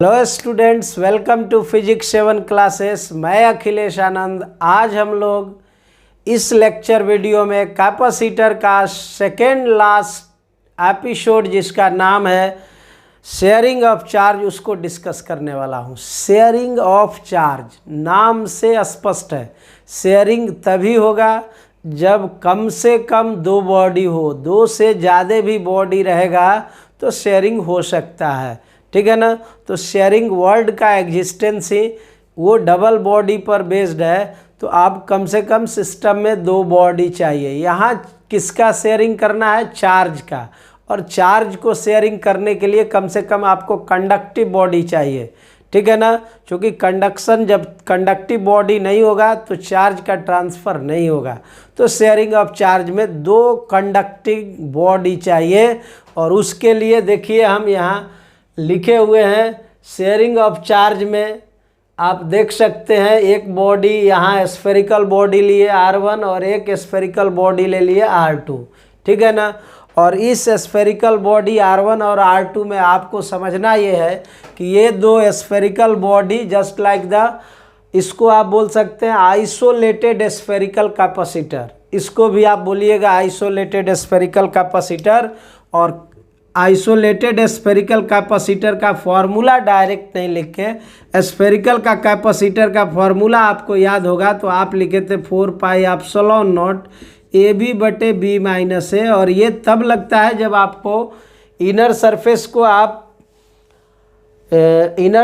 Hello students, welcome to physics 7 classes. मैं अखिलेश आनंद। आज हम लोग इस लेक्चर वीडियो में कैपेसिटर का सेकेंड लास्ट एपिसोड जिसका नाम है शेयरिंग ऑफ चार्ज, उसको डिस्कस करने वाला हूँ। शेयरिंग ऑफ चार्ज नाम से स्पष्ट है, शेयरिंग तभी होगा जब कम से कम दो बॉडी हो। दो से ज़्यादा भी बॉडी रहेगा तो शेयरिंग हो सकता है, ठीक है ना। तो शेयरिंग वर्ड का एग्जिस्टेंस ही वो डबल बॉडी पर बेस्ड है। तो आप कम से कम सिस्टम में दो बॉडी चाहिए। यहाँ किसका शेयरिंग करना है? चार्ज का। और चार्ज को शेयरिंग करने के लिए कम से कम आपको कंडक्टिव बॉडी चाहिए, ठीक है ना। क्योंकि कंडक्शन, जब कंडक्टिव बॉडी नहीं होगा तो चार्ज का ट्रांसफ़र नहीं होगा। तो शेयरिंग ऑफ चार्ज में दो कंडक्टिव बॉडी चाहिए। और उसके लिए देखिए हम यहाँ लिखे हुए हैं शेयरिंग ऑफ चार्ज में। आप देख सकते हैं एक बॉडी यहाँ स्फेरिकल बॉडी लिए R1 और एक स्फेरिकल बॉडी ले लिए R2, ठीक है ना। और इस स्फेरिकल बॉडी R1 और R2 में आपको समझना ये है कि ये दो स्फेरिकल बॉडी जस्ट लाइक इसको आप बोल सकते हैं आइसोलेटेड स्फेरिकल कैपेसिटर। इसको भी आप बोलिएगा आइसोलेटेड स्फेरिकल कैपेसिटर। और आइसोलेटेड स्फेरिकल कैपेसिटर का फॉर्मूला डायरेक्ट नहीं लिख के, स्फेरिकल का कैपेसिटर का फॉर्मूला आपको याद होगा तो आप लिखे थे 4 पाई एप्सिलॉन नॉट AB बटे B माइनस A। और ये तब लगता है जब आपको इनर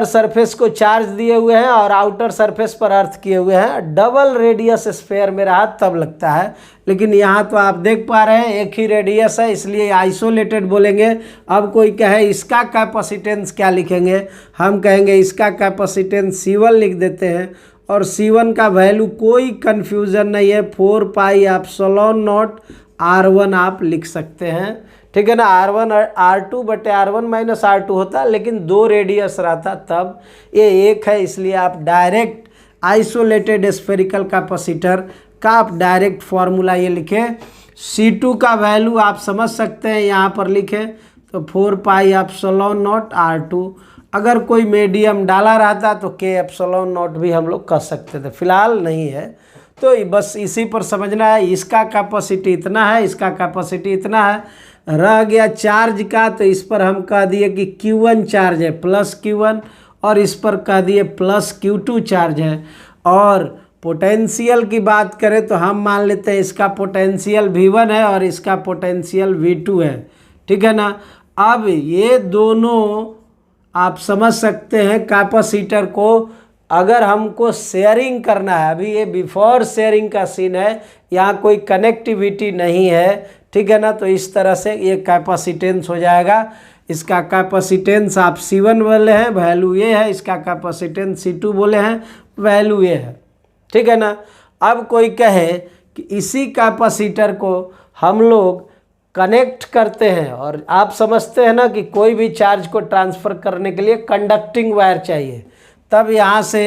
सरफेस को चार्ज दिए हुए हैं और आउटर सरफेस पर अर्थ किए हुए हैं, डबल रेडियस स्फेयर में रहा तब लगता है। लेकिन यहाँ तो आप देख पा रहे हैं एक ही रेडियस है, इसलिए आइसोलेटेड बोलेंगे। अब कोई कहे इसका कैपेसिटेंस क्या लिखेंगे? हम कहेंगे इसका कैपेसिटेंस C1 लिख देते हैं। और C1 का वैल्यू कोई कन्फ्यूज़न नहीं है, 4 पाई एप्सिलॉन नॉट R1 आप लिख सकते हैं, ठीक है ना। R1 और R2 बटे R1 माइनस R2 होता, लेकिन दो रेडियस रहता तब ये एक है, इसलिए आप डायरेक्ट आइसोलेटेड स्फेरिकल कैपेसिटर का आप डायरेक्ट फॉर्मूला ये लिखें। C2 का वैल्यू आप समझ सकते हैं, यहाँ पर लिखें तो 4 पाई एप्सिलॉन नॉट R2। अगर कोई मीडियम डाला रहता तो K एप्सिलॉन नॉट भी हम लोग कर सकते थे, फिलहाल नहीं है। तो बस इसी पर समझना है, इसका कैपेसिटी इतना है, इसका कैपेसिटी इतना है। रह गया चार्ज का, तो इस पर हम कह दिए कि Q1 चार्ज है प्लस Q1, और इस पर कह दिए प्लस Q2 चार्ज है। और पोटेंशियल की बात करें तो हम मान लेते हैं इसका पोटेंशियल V1 है और इसका पोटेंशियल V2 है, ठीक है ना। अब ये दोनों आप समझ सकते हैं कैपेसिटर को अगर हमको शेयरिंग करना है, अभी ये बिफोर शेयरिंग का सीन है, यहाँ कोई कनेक्टिविटी नहीं है, ठीक है ना। तो इस तरह से ये कैपेसिटेंस हो जाएगा। इसका कैपेसिटेंस आप C1 बोले हैं, वैल्यू ये है। इसका कैपेसिटेंस C2 बोले हैं, वैल्यू ये है, ठीक है ना। अब कोई कहे कि इसी कैपेसिटर को हम लोग कनेक्ट करते हैं, और आप समझते हैं ना कि कोई भी चार्ज को ट्रांसफ़र करने के लिए कंडक्टिंग वायर चाहिए। तब यहाँ से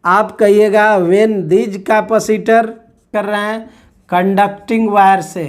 आप कहिएगा व्हेन दिस कैपेसिटर कर रहे हैं कंडक्टिंग वायर से,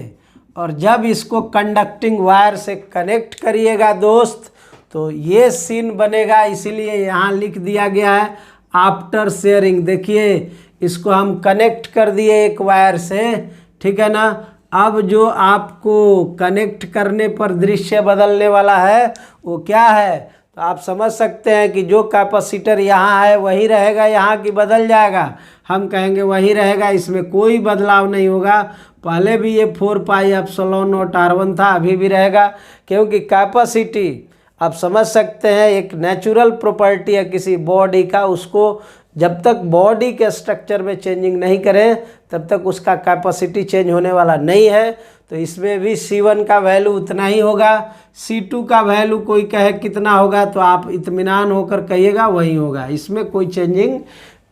और जब इसको कंडक्टिंग वायर से कनेक्ट करिएगा दोस्त तो ये सीन बनेगा। इसीलिए यहाँ लिख दिया गया है आफ्टर शेयरिंग। देखिए इसको हम कनेक्ट कर दिए एक वायर से, ठीक है ना। अब जो आपको कनेक्ट करने पर दृश्य बदलने वाला है वो क्या है? तो आप समझ सकते हैं कि जो कैपेसिटर यहाँ है वही रहेगा, यहाँ की बदल जाएगा। हम कहेंगे वही रहेगा, इसमें कोई बदलाव नहीं होगा। पहले भी ये 4 पाई एप्सिलॉन नॉट R1 था, अभी भी रहेगा। क्योंकि कैपेसिटी आप समझ सकते हैं एक नेचुरल प्रॉपर्टी है किसी बॉडी का, उसको जब तक बॉडी के स्ट्रक्चर में चेंजिंग नहीं करें तब तक उसका कैपेसिटी चेंज होने वाला नहीं है। तो इसमें भी C1 का वैल्यू उतना ही होगा। C2 का वैल्यू कोई कहे कितना होगा तो आप इत्मीनान होकर कहिएगा वही होगा, इसमें कोई चेंजिंग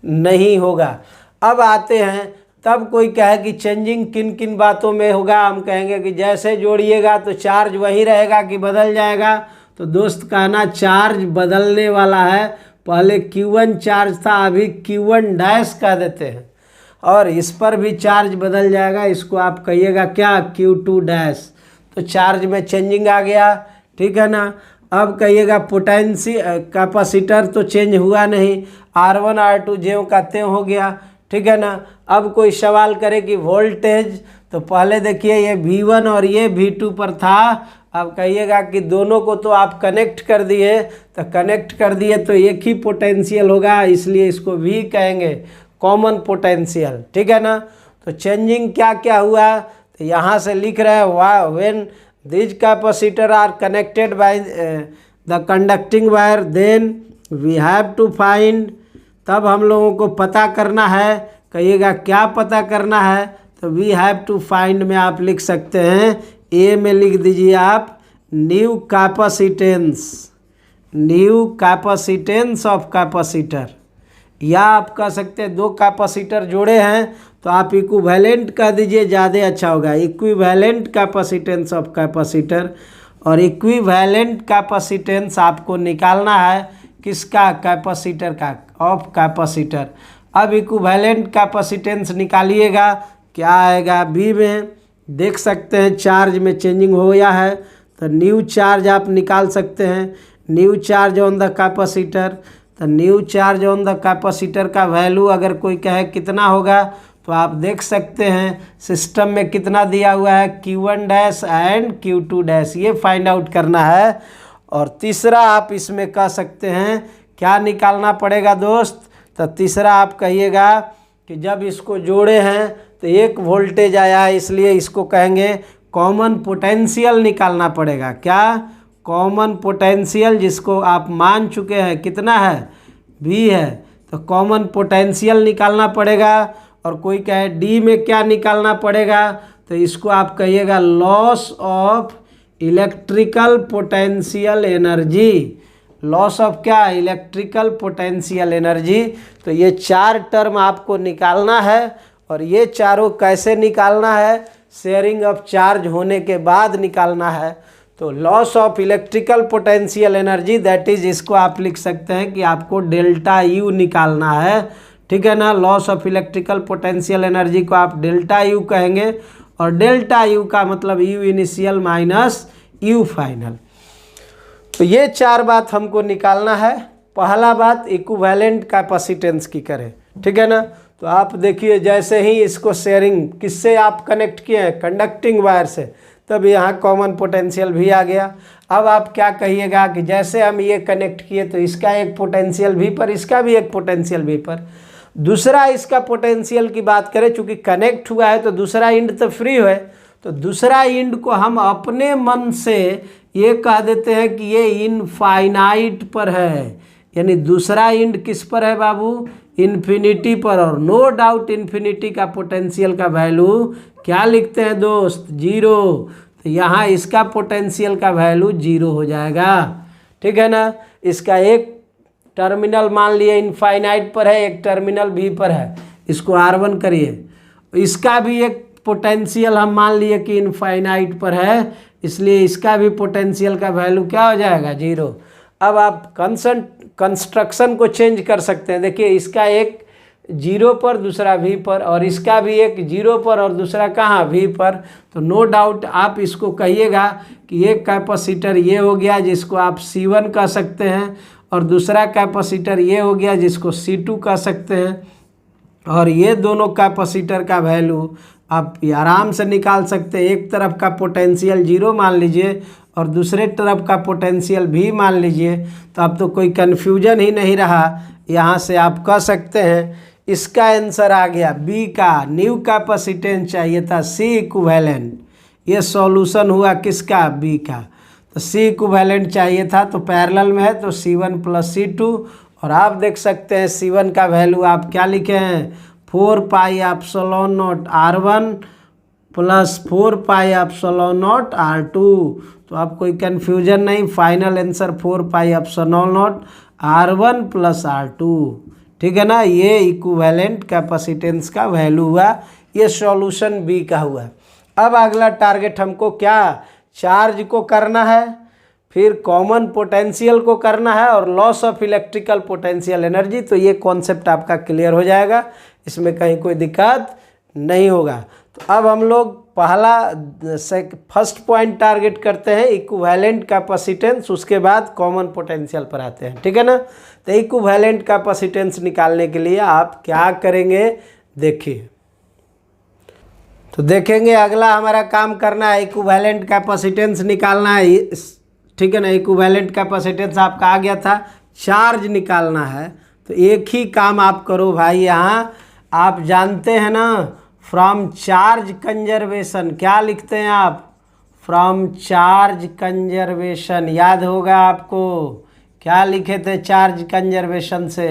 नहीं होगा। अब आते हैं, तब कोई कहे कि चेंजिंग किन किन बातों में होगा। हम कहेंगे कि जैसे जोड़िएगा तो चार्ज वही रहेगा कि बदल जाएगा। तो दोस्त कहना चार्ज बदलने वाला है। पहले Q1 चार्ज था, अभी Q1 डैश कह देते हैं, और इस पर भी चार्ज बदल जाएगा। इसको आप कहिएगा क्या? Q2 dash. तो चार्ज में चेंजिंग आ गया, ठीक है ना। अब कहिएगा कैपेसिटर तो चेंज हुआ नहीं, R1 R2 ज्यों का त्यों हो गया, ठीक है ना। अब कोई सवाल करे कि वोल्टेज, तो पहले देखिए ये V1 और ये V2 पर था। अब कहिएगा कि दोनों को तो आप कनेक्ट कर दिए, तो कनेक्ट कर दिए तो एक ही पोटेंशियल होगा, इसलिए इसको V कहेंगे, कॉमन पोटेंशियल, ठीक है ना। तो चेंजिंग क्या क्या हुआ, तो यहाँ से लिख रहे हैं when these capacitor are connected by the conducting wire, then we have to find, तब हम लोगों को पता करना है, कहिएगा क्या पता करना है, तो वी हैव टू फाइंड में आप लिख सकते हैं, ए में लिख दीजिए आप न्यू कैपेसिटेंस ऑफ कैपेसिटर, या आप कह सकते हैं दो कैपेसिटर जोड़े हैं तो आप इक्विवेलेंट कह दीजिए, ज़्यादा अच्छा होगा, इक्विवेलेंट कैपेसिटेंस ऑफ कैपेसिटर। और इक्विवेलेंट कैपेसिटेंस आपको निकालना है किसका, कैपेसिटर का, ऑफ कैपेसिटर। अब इक्विवेलेंट कैपेसिटेंस निकालिएगा, क्या आएगा, बी में देख सकते हैं चार्ज में चेंजिंग हो गया है, तो न्यू चार्ज आप निकाल सकते हैं, new charge on the capacitor. तो new charge on the capacitor का वैल्यू अगर कोई कहे कितना होगा, तो आप देख सकते हैं सिस्टम में कितना दिया हुआ है, Q1 dash and Q2 dash, ये फाइंड आउट करना है। और तीसरा आप इसमें कह सकते हैं क्या निकालना पड़ेगा दोस्त, तो तीसरा आप कहिएगा कि जब इसको जोड़े हैं तो एक वोल्टेज आया है, इसलिए इसको कहेंगे कॉमन पोटेंशियल निकालना पड़ेगा। क्या, कॉमन पोटेंशियल, जिसको आप मान चुके हैं कितना है, V है, तो कॉमन पोटेंशियल निकालना पड़ेगा। और कोई कहे डी में क्या निकालना पड़ेगा, तो इसको आप कहिएगा loss of electrical potential energy, loss of क्या, इलेक्ट्रिकल पोटेंशियल एनर्जी। तो ये चार टर्म आपको निकालना है, और ये चारों कैसे निकालना है, शेयरिंग ऑफ चार्ज होने के बाद निकालना है। तो loss of electrical potential energy, that is, इसको आप लिख सकते हैं कि आपको डेल्टा यू निकालना है, ठीक है ना। Loss of electrical potential energy को आप डेल्टा यू कहेंगे, और डेल्टा यू का मतलब you initial minus U final. तो ये चार बात हमको निकालना है। पहला बात इक्विवेलेंट कैपेसिटेंस की करें, ठीक है ना। तो आप देखिए जैसे ही इसको शेयरिंग किससे आप कनेक्ट किए हैं, कंडक्टिंग वायर से, तब यहाँ कॉमन पोटेंशियल भी आ गया। अब आप क्या कहिएगा कि जैसे हम ये कनेक्ट किए तो इसका एक पोटेंशियल भी पर, इसका भी एक पोटेंशियल भी पर। दूसरा इसका पोटेंशियल की बात करें, चूँकि कनेक्ट हुआ है तो दूसरा इंड तो फ्री है, तो दूसरा इंड को हम अपने मन से ये कह देते हैं कि ये इनफाइनाइट पर है, यानी दूसरा इंड किस पर है बाबू, इन्फिनिटी पर। और नो डाउट इन्फिनिटी का पोटेंशियल का वैल्यू क्या लिखते हैं दोस्त, जीरो। तो यहाँ इसका पोटेंशियल का वैल्यू जीरो हो जाएगा, ठीक है ना। इसका एक टर्मिनल मान लिए इनफाइनाइट पर है, एक टर्मिनल भी पर है, इसको R1 करिए। इसका भी एक पोटेंशियल हम मान लिए कि इनफाइनाइट पर है, इसलिए इसका भी पोटेंशियल का वैल्यू क्या हो जाएगा, जीरो। अब आप कंस्ट्रक्शन को चेंज कर सकते हैं। देखिए इसका एक जीरो पर, दूसरा V पर, और इसका भी एक जीरो पर और दूसरा कहाँ, V पर। तो नो डाउट आप इसको कहिएगा कि एक कैपेसिटर ये हो गया जिसको आप C1 कह सकते हैं, और दूसरा कैपेसिटर ये हो गया जिसको C2 कह सकते हैं। और ये दोनों कैपेसिटर का वैल्यू आप आराम से निकाल सकते हैं। एक तरफ का पोटेंशियल जीरो मान लीजिए और दूसरे तरफ का पोटेंशियल भी मान लीजिए, तो अब तो कोई कन्फ्यूजन ही नहीं रहा। यहाँ से आप कह सकते हैं इसका आंसर आ गया बी का, न्यू कैपेसिटेंस चाहिए था C इक्विवेलेंट। ये सॉल्यूशन हुआ किसका, बी का। तो C इक्विवेलेंट चाहिए था, तो पैरेलल में है तो C1 प्लस C2। और आप देख सकते हैं C1 का वैल्यू आप क्या लिखे हैं, 4 pi epsilon not R1 plus 4 pi epsilon not R2। तो अब कोई कन्फ्यूजन नहीं, final answer 4 pi epsilon not R1 plus R2, ठीक है ना। ये इक्विवेलेंट कैपेसिटेंस का वैल्यू हुआ, ये सॉल्यूशन बी का हुआ। अब अगला टारगेट हमको क्या, चार्ज को करना है, फिर कॉमन पोटेंशियल को करना है, और loss of electrical potential energy. तो ये कॉन्सेप्ट आपका क्लियर हो जाएगा, इसमें कहीं कोई दिक्कत नहीं होगा। तो अब हम लोग पहला फर्स्ट पॉइंट टारगेट करते हैं इक्विवेलेंट कैपेसिटेंस, उसके बाद कॉमन पोटेंशियल पर आते हैं, ठीक है ना। तो इक्विवेलेंट कैपेसिटेंस निकालने के लिए आप क्या करेंगे देखिए, तो देखेंगे अगला हमारा काम करना है इक्विवेलेंट कैपेसिटेंस निकालना है, ठीक है ना। इक्विवेलेंट कैपेसिटेंस आपका आ गया था, चार्ज निकालना है। तो एक ही काम आप करो भाई, यहाँ आप जानते हैं ना फ्रॉम चार्ज कंजर्वेशन, क्या लिखते हैं आप, फ्रॉम चार्ज कंजर्वेशन, याद होगा आपको क्या लिखे थे चार्ज कंजर्वेशन से,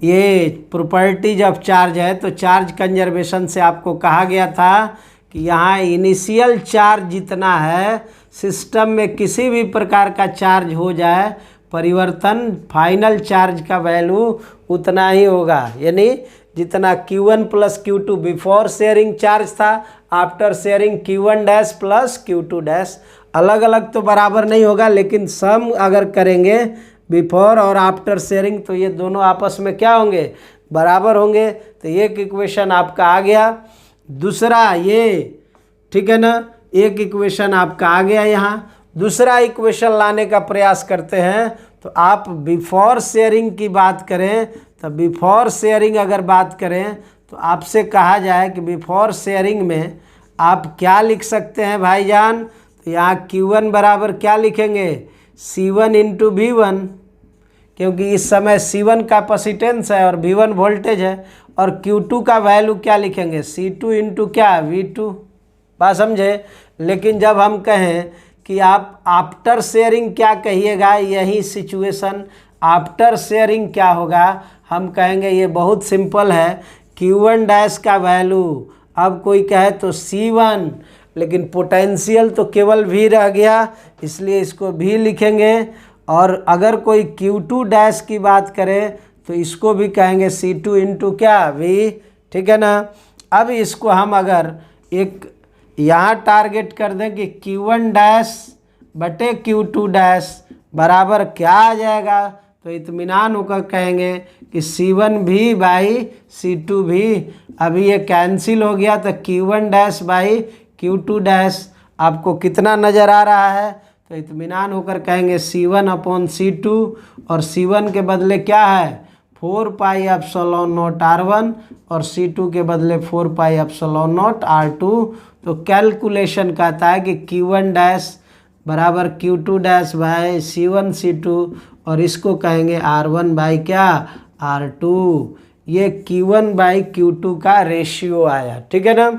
ये प्रॉपर्टीज ऑफ चार्ज है। तो चार्ज कंजर्वेशन से आपको कहा गया था कि यहाँ इनिशियल चार्ज जितना है सिस्टम में किसी भी प्रकार का चार्ज हो जाए, परिवर्तन फाइनल चार्ज का वैल्यू उतना ही होगा, यानी जितना Q1 plus Q2 before sharing charge था, after sharing Q1 dash plus Q2 dash, अलग अलग तो बराबर नहीं होगा, लेकिन सम अगर करेंगे बिफोर और आफ्टर शेयरिंग तो ये दोनों आपस में क्या होंगे, बराबर होंगे। तो एक इक्वेशन आपका आ गया। दूसरा ये, ठीक है ना, एक इक्वेशन आपका आ गया। यहाँ दूसरा इक्वेशन लाने का प्रयास करते हैं। तो आप बिफोर शेयरिंग की बात करें, तो बिफोर शेयरिंग अगर बात करें तो आपसे कहा जाए कि बिफोर शेयरिंग में आप क्या लिख सकते हैं भाईजान, तो यहाँ Q1 बराबर क्या लिखेंगे, C1 इंटू V1, क्योंकि इस समय C1 कैपेसिटेंस है और V1 वोल्टेज है, और Q2 का वैल्यू क्या लिखेंगे, C2 इंटू क्या, V2, बात समझे। लेकिन जब हम कहें कि आप आफ्टर शेयरिंग क्या कहिएगा, यही सिचुएशन आफ्टर शेयरिंग क्या होगा, हम कहेंगे ये बहुत सिंपल है, Q1 डैश का वैल्यू, अब कोई कहे तो C1, लेकिन पोटेंशियल तो केवल V रह गया, इसलिए इसको भी लिखेंगे। और अगर कोई Q2 डैश की बात करे तो इसको भी कहेंगे C2 इंटू क्या, V, ठीक है ना। अब इसको हम अगर एक यहाँ टारगेट कर दें कि Q1 डैश बटे Q2 डैश बराबर क्या आ जाएगा, तो इत्मीनान होकर कहेंगे कि C1 भी बाई C2 भी, अभी ये कैंसिल हो गया, तो Q1 dash by Q2 dash आपको कितना नज़र आ रहा है, तो इत्मीनान होकर कहेंगे C1 अपॉन C2, और C1 के बदले क्या है 4 पाई एप्सिलॉन नॉट R1 और C2 के बदले 4 पाई एप्सिलॉन नॉट R2। तो कैलकुलेशन कहता है कि Q1 डैश बराबर Q2 dash by C1 C2, और इसको कहेंगे R1 बाई क्या, R2। ये Q1 बाई Q2 का रेशियो आया, ठीक है ना।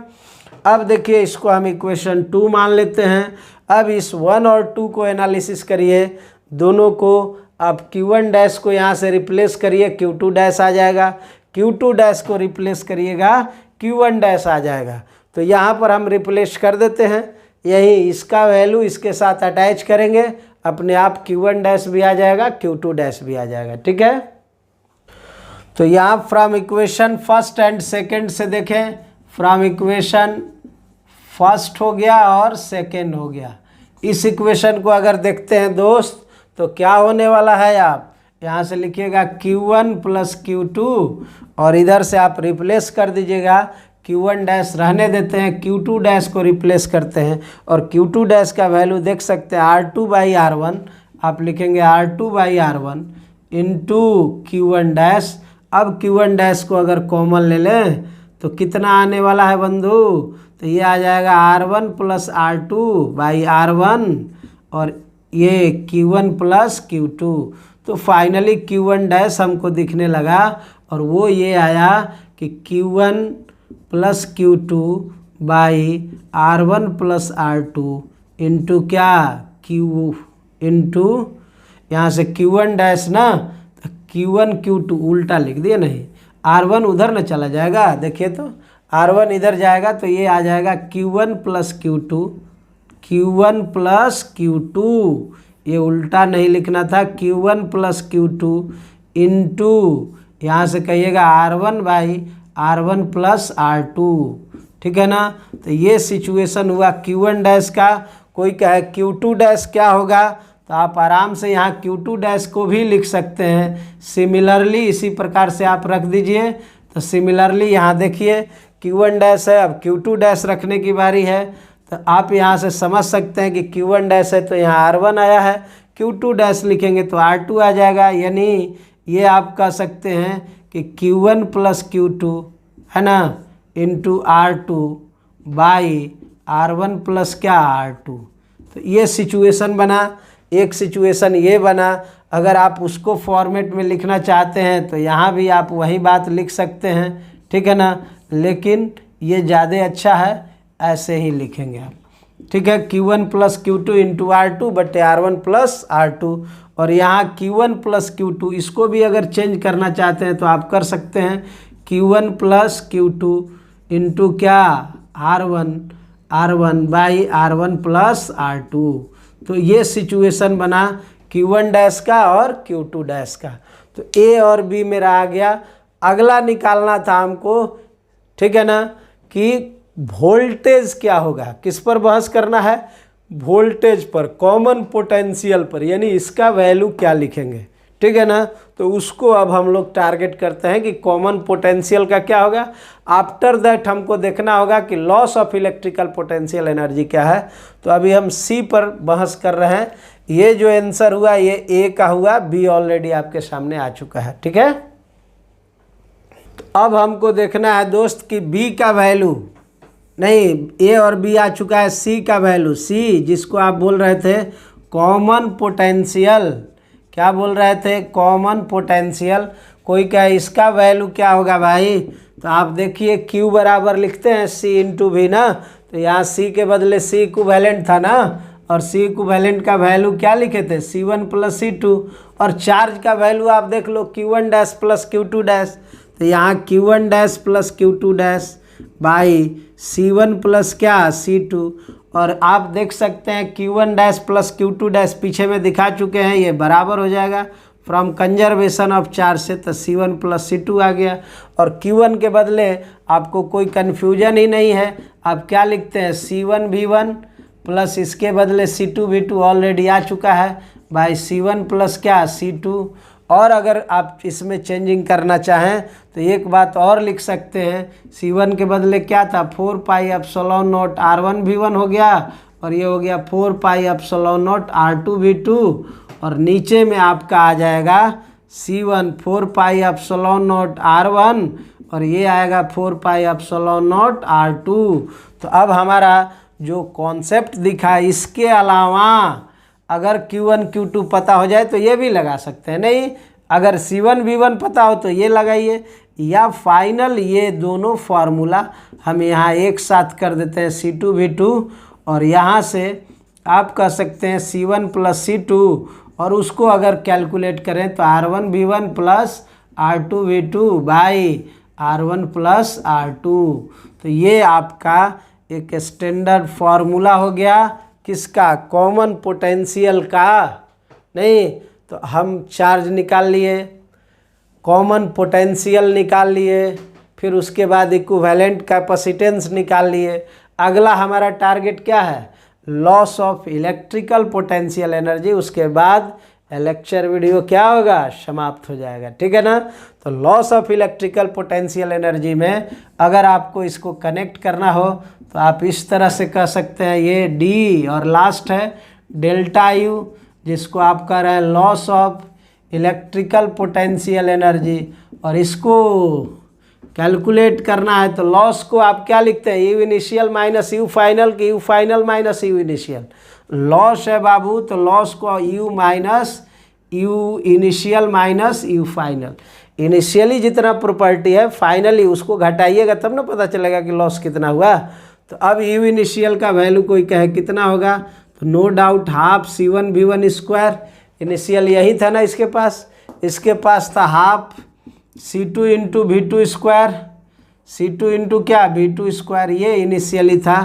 अब देखिए इसको हम इक्वेशन 2 मान लेते हैं। अब इस 1 और 2 को एनालिसिस करिए, दोनों को आप Q1 डैश को यहाँ से रिप्लेस करिए, Q2 डैश आ जाएगा, Q2 डैश को रिप्लेस करिएगा, Q1 डैश आ जाएगा। तो यहाँ पर हम रिप्लेस कर देते हैं, यही इसका वैल्यू इसके साथ अटैच करेंगे, अपने आप Q1 डैश भी आ जाएगा, Q2 डैश भी आ जाएगा, ठीक है। तो यहाँ from equation first and second से देखें, फ्रॉम इक्वेशन फर्स्ट हो गया और सेकंड हो गया। इस इक्वेशन को अगर देखते हैं दोस्त, तो क्या होने वाला है, आप यहाँ से लिखिएगा Q1 प्लस Q2, और इधर से आप रिप्लेस कर दीजिएगा, Q1 डैश रहने देते हैं, Q2 डैश को रिप्लेस करते हैं, और Q2 डैश का वैल्यू देख सकते हैं R2 बाई R1, आप लिखेंगे R2 by R1 into Q1 dash. अब Q1 डैश को अगर कॉमन ले लें तो कितना आने वाला है बंधु, तो ये आ जाएगा R1 plus R2 by R1, और ये Q1 प्लस Q2। तो फाइनली Q1 डैश हमको दिखने लगा, और वो ये आया कि Q1 plus Q2 by R1 plus R2 into क्या, Q इंटू यहाँ से Q1 डैश ना, तो Q1 Q2 उल्टा लिख दिए, नहीं R1 उधर न चला जाएगा, देखिए तो R1 इधर जाएगा, तो ये आ जाएगा Q1 plus Q2, Q1 plus Q2, ये उल्टा नहीं लिखना था, Q1 प्लस Q2 इंटू यहाँ से कहिएगा R1 by R1 plus R2, ठीक है ना। तो ये सिचुएशन हुआ Q1 डैश का। कोई कहे Q2 डैश क्या होगा, तो आप आराम से यहाँ Q2 डैश को भी लिख सकते हैं। सिमिलरली इसी प्रकार से आप रख दीजिए। तो सिमिलरली यहाँ देखिए Q1 डैश है, अब Q2 डैश रखने की बारी है। तो आप यहाँ से समझ सकते हैं कि Q1 डैश है तो यहाँ R1 आया है, Q2 डैश लिखेंगे तो R2 आ जाएगा। यानी ये आप कह सकते हैं कि Q1 प्लस Q2 है ना into R2 by R1 plus क्या R2। तो ये सिचुएशन बना, एक सिचुएशन ये बना। अगर आप उसको फॉर्मेट में लिखना चाहते हैं तो यहाँ भी आप वही बात लिख सकते हैं, ठीक है ना, लेकिन ये ज़्यादा अच्छा है, ऐसे ही लिखेंगे आप, ठीक है। Q1 plus Q2 into R2 बटे R1 प्लस R2। और यहाँ Q1 प्लस Q2 इसको भी अगर चेंज करना चाहते हैं तो आप कर सकते हैं, Q1 प्लस Q2 इंटू क्या R1 by R1 plus R2। तो ये सिचुएशन बना Q1 डैश का और Q2 डैश का। तो A और B मेरा आ गया। अगला निकालना था हमको, ठीक है ना, कि वोल्टेज क्या होगा। किस पर बहस करना है, वोल्टेज पर, कॉमन पोटेंशियल पर, यानी इसका वैल्यू क्या लिखेंगे, ठीक है ना। तो उसको अब हम लोग टारगेट करते हैं कि कॉमन पोटेंशियल का क्या होगा। आफ्टर दैट हमको देखना होगा कि loss of electrical potential energy क्या है। तो अभी हम सी पर बहस कर रहे हैं। ये जो आंसर हुआ ये ए का हुआ, बी ऑलरेडी आपके सामने आ चुका है, ठीक है। तो अब हमको देखना है दोस्त कि बी का वैल्यू, नहीं ए और बी आ चुका है, सी का वैल्यू, सी जिसको आप बोल रहे थे कॉमन पोटेंशियल, क्या बोल रहे थे, कॉमन पोटेंशियल। कोई कहे इसका वैल्यू क्या होगा भाई, तो आप देखिए Q बराबर लिखते हैं C इंटू भी ना, तो यहाँ C के बदले C इक्विवेलेंट था ना, और C इक्विवेलेंट का वैल्यू क्या लिखे थे, C1 प्लस C2। और चार्ज का वैल्यू आप देख लो Q1 dash plus Q2 dash, तो यहाँ Q1 dash plus Q2 dash by C1 plus क्या C2। और आप देख सकते हैं Q1 dash plus Q2 dash पीछे में दिखा चुके हैं, ये बराबर हो जाएगा फ्रॉम कंजर्वेशन ऑफ चार्ज से, तो C1 प्लस C2 आ गया। और Q1 के बदले आपको कोई कन्फ्यूजन ही नहीं है, आप क्या लिखते हैं C1 V1 प्लस इसके बदले C2 V2 ऑलरेडी आ चुका है बाई C1 प्लस क्या C2। और अगर आप इसमें चेंजिंग करना चाहें तो एक बात और लिख सकते हैं, C1 के बदले क्या था 4 pi epsilon not R1 V1 हो गया, और ये हो गया 4 pi epsilon not R2 V2। और नीचे में आपका आ जाएगा C1 4 pi epsilon not R1, और ये आएगा 4 पाई एप्सिलॉन नॉट R2। तो अब हमारा जो कॉन्सेप्ट दिखा, इसके अलावा अगर Q1 Q2 पता हो जाए तो ये भी लगा सकते हैं, नहीं अगर C1 V1 पता हो तो ये लगाइए, या फाइनल ये दोनों फार्मूला हम यहाँ एक साथ कर देते हैं C2 V2, और यहाँ से आप कह सकते हैं C1 प्लस C2, और उसको अगर कैलकुलेट करें तो R1 V1 plus R2 V2 by R1 plus R2। तो ये आपका एक स्टैंडर्ड फार्मूला हो गया, किसका, कॉमन पोटेंशियल का। नहीं तो हम चार्ज निकाल लिए, कॉमन पोटेंशियल निकाल लिए, फिर उसके बाद इक्विवेलेंट कैपेसिटेंस निकाल लिए। अगला हमारा टारगेट क्या है, loss of electrical potential energy. उसके बाद लेक्चर वीडियो क्या होगा, समाप्त हो जाएगा, ठीक है ना। तो loss of electrical potential energy में अगर आपको इसको कनेक्ट करना हो तो आप इस तरह से कह सकते हैं, ये डी और लास्ट है डेल्टा यू, जिसको आप कह रहे हैं loss of electrical potential energy. और इसको कैलकुलेट करना है तो लॉस को आप क्या लिखते हैं, U initial minus U final, कि U final minus U initial. Loss है बाबू तो लॉस को U minus U initial minus U final. Initially जितना प्रॉपर्टी है फाइनली उसको घटाइएगा तब ना पता चलेगा कि लॉस कितना हुआ। तो अब यू इनिशियल का वैल्यू कोई कहे कितना होगा, तो no doubt half C1 V1 square, initial यही था ना इसके पास था half C2 into V2 square, C2 into क्या V2 स्क्वायर, ये इनिशियली था।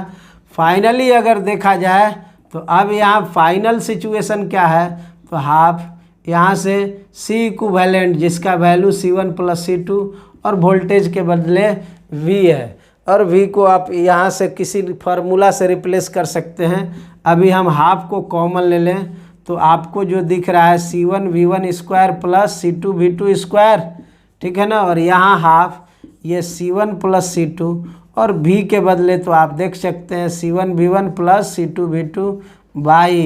फाइनली अगर देखा जाए तो अब यहाँ फाइनल सिचुएशन क्या है, तो हाफ यहाँ से C इक्विवेलेंट जिसका वैल्यू C1 प्लस C2, और वोल्टेज के बदले V है, और V को आप यहाँ से किसी फार्मूला से रिप्लेस कर सकते हैं। अभी हम हाफ को कॉमन ले लें तो आपको जो दिख रहा है C1 V1 square plus C2 V2 square, ठीक है ना, और यहाँ हाफ ये C1 प्लस C2, और V के बदले तो आप देख सकते हैं C1V1 plus C2V2 by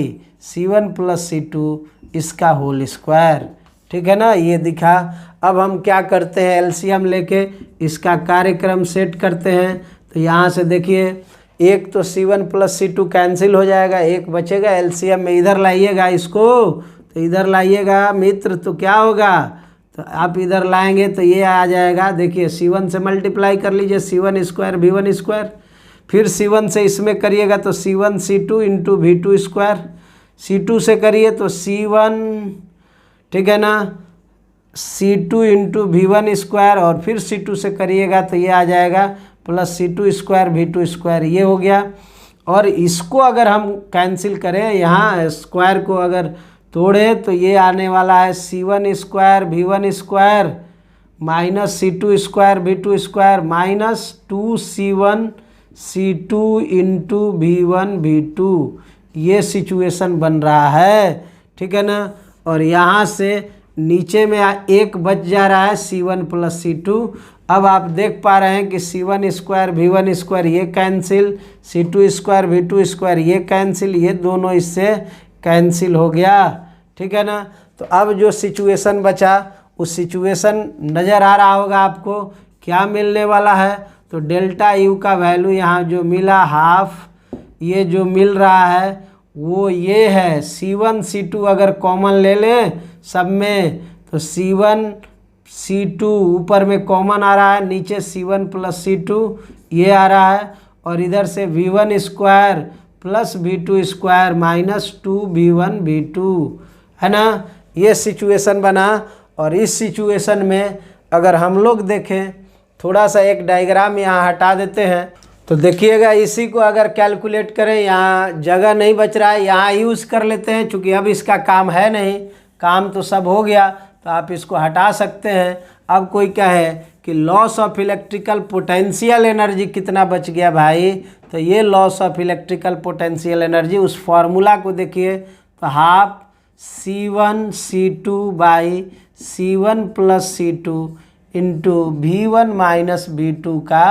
C1 plus C2 इसका होल स्क्वायर। ठीक है ना, ये दिखा। अब हम क्या करते हैं, एलसीएम लेके इसका कार्यक्रम सेट करते हैं। तो यहाँ से देखिए, एक तो C1 प्लस C2 कैंसिल हो जाएगा, एक बचेगा। एलसीएम में इधर लाइएगा इसको, तो इधर लाइएगा मित्र, तो क्या होगा, तो आप इधर लाएंगे तो ये आ जाएगा। देखिए C1 से मल्टीप्लाई कर लीजिए, C1 स्क्वायर V1 स्क्वायर, फिर C1 से इसमें करिएगा तो C1 C2 into V2 square, C2 से करिए तो C1, ठीक है ना, C2 इंटू V1 स्क्वायर, और फिर C2 से करिएगा तो ये आ जाएगा plus C2 square V2 square, ये हो गया। और इसको अगर हम कैंसिल करें, यहाँ स्क्वायर को अगर तोड़े तो ये आने वाला है C1 square V1 square minus C2 square V2 square minus 2C1 C2 into V1 V2, ये सिचुएशन बन रहा है। ठीक है ना, और यहाँ से नीचे में एक बच जा रहा है C1 प्लस C2। अब आप देख पा रहे हैं कि C1 स्क्वायर V1 स्क्वायर ये cancel, C2 square V2 square ये कैंसिल, ये दोनों इससे कैंसिल हो गया। ठीक है ना, तो अब जो सिचुएशन बचा उस सिचुएशन नज़र आ रहा होगा आपको, क्या मिलने वाला है, तो डेल्टा यू का वैल्यू यहाँ जो मिला हाफ, ये जो मिल रहा है वो ये है C1 C2 अगर कॉमन ले लें सब में तो C1 C2 ऊपर में कॉमन आ रहा है, नीचे C1 प्लस C2 ये आ रहा है, और इधर से V1 square plus V2 square minus 2V1 V2, है ना, ये सिचुएशन बना। और इस सिचुएशन में अगर हम लोग देखें, थोड़ा सा एक डायग्राम यहाँ हटा देते हैं तो देखिएगा, इसी को अगर कैलकुलेट करें, यहाँ जगह नहीं बच रहा है, यहाँ यूज़ कर लेते हैं, चूँकि अब इसका काम है नहीं, काम तो सब हो गया, तो आप इसको हटा सकते हैं। अब कोई कहे कि loss of electrical potential energy कितना बच गया भाई, तो ये loss of electrical potential energy उस फॉर्मूला को देखिए, तो half C1 C2 by C1 plus C2 into V1 minus V2 का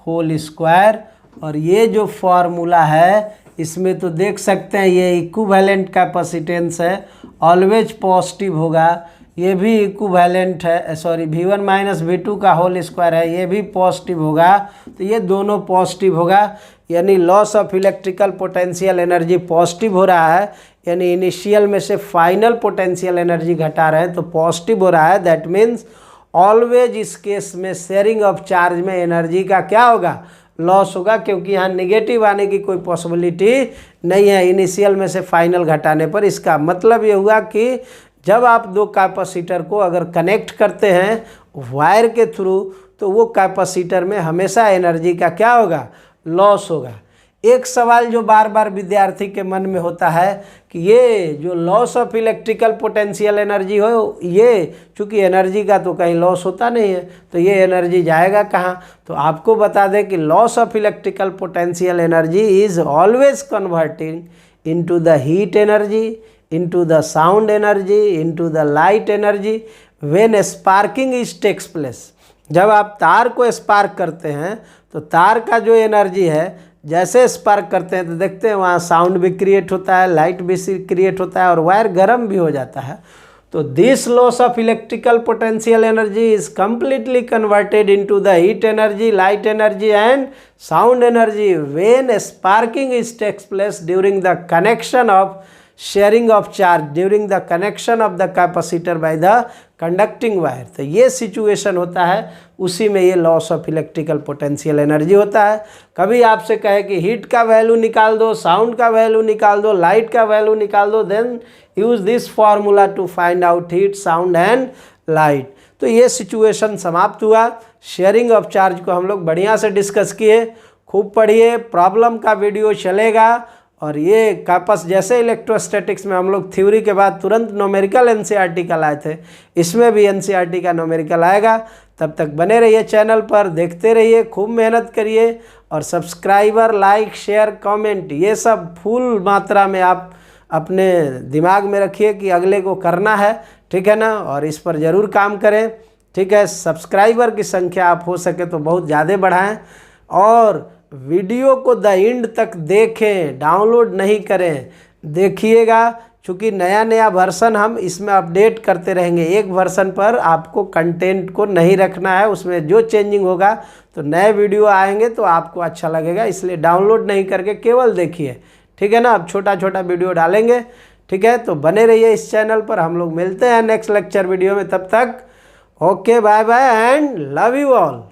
होल स्क्वायर। और ये जो फॉर्मूला है इसमें तो देख सकते हैं ये इक्विवेलेंट कैपेसिटेंस है, ऑलवेज पॉजिटिव होगा, ये भी इक्विवेलेंट है, सॉरी V1 माइनस V2 का होल स्क्वायर है, ये भी पॉजिटिव होगा, तो ये दोनों पॉजिटिव होगा, यानी loss of electrical potential energy positive हो रहा है, यानी इनिशियल में से फाइनल पोटेंशियल एनर्जी घटा रहे हैं तो पॉजिटिव हो रहा है। दैट मीन्स ऑलवेज इस केस में शेयरिंग ऑफ चार्ज में एनर्जी का क्या होगा, लॉस होगा, क्योंकि यहाँ नेगेटिव आने की कोई पॉसिबिलिटी नहीं है इनिशियल में से फाइनल घटाने पर। इसका मतलब ये हुआ कि जब आप दो कैपेसिटर को अगर कनेक्ट करते हैं वायर के थ्रू तो वो कैपेसिटर में हमेशा एनर्जी का क्या होगा, लॉस होगा। एक सवाल जो बार बार विद्यार्थी के मन में होता है कि ये जो loss of electrical potential energy हो, ये चूँकि एनर्जी का तो कहीं लॉस होता नहीं है, तो ये एनर्जी जाएगा कहाँ, तो आपको बता दें कि loss of electrical potential energy is always converting into the heat energy, into the sound energy, into the light energy when sparking is takes place। जब आप तार को स्पार्क करते हैं तो तार का जो एनर्जी है, जैसे स्पार्क करते हैं तो देखते हैं वहाँ साउंड भी क्रिएट होता है, लाइट भी क्रिएट होता है और वायर गर्म भी हो जाता है। तो this loss of electrical potential energy is completely converted into the heat energy, light energy and sound energy when sparking is takes place during the connection of sharing of charge during the connection of the capacitor by the conducting wire. तो ये situation होता है, उसी में ये loss of electrical potential energy होता है। कभी आपसे कहे कि हीट का वैल्यू निकाल दो, साउंड का वैल्यू निकाल दो, लाइट का वैल्यू निकाल दो, then use this formula to find out heat, sound and light. तो ये सिचुएशन समाप्त हुआ। शेयरिंग ऑफ चार्ज को हम लोग बढ़िया से डिस्कस किए, खूब पढ़िए, प्रॉब्लम का वीडियो चलेगा। और ये कैपस जैसे इलेक्ट्रोस्टैटिक्स में हम लोग थ्योरी के बाद तुरंत न्यूमेरिकल एनसीईआरटी का लाए थे, इसमें भी एनसीईआरटी का न्यूमेरिकल आएगा। तब तक बने रहिए चैनल पर, देखते रहिए, खूब मेहनत करिए और सब्सक्राइबर, लाइक, शेयर, कमेंट ये सब फुल मात्रा में आप अपने दिमाग में रखिए कि अगले को करना है, ठीक है ना, और इस पर ज़रूर काम करें, ठीक है। सब्सक्राइबर की संख्या आप हो सके तो बहुत ज़्यादा बढ़ाएं। और वीडियो को द एंड तक देखें, डाउनलोड नहीं करें। देखिएगा, चूँकि नया नया वर्सन हम इसमें अपडेट करते रहेंगे। एक वर्सन पर आपको कंटेंट को नहीं रखना है, उसमें जो चेंजिंग होगा तो नए वीडियो आएंगे तो आपको अच्छा लगेगा, इसलिए डाउनलोड नहीं करके केवल देखिए, ठीक है ना। अब छोटा छोटा वीडियो डालेंगे, ठीक है, तो बने रहिए इस चैनल पर। हम लोग मिलते हैं नेक्स्ट लेक्चर वीडियो में, तब तक okay, bye bye and love you all.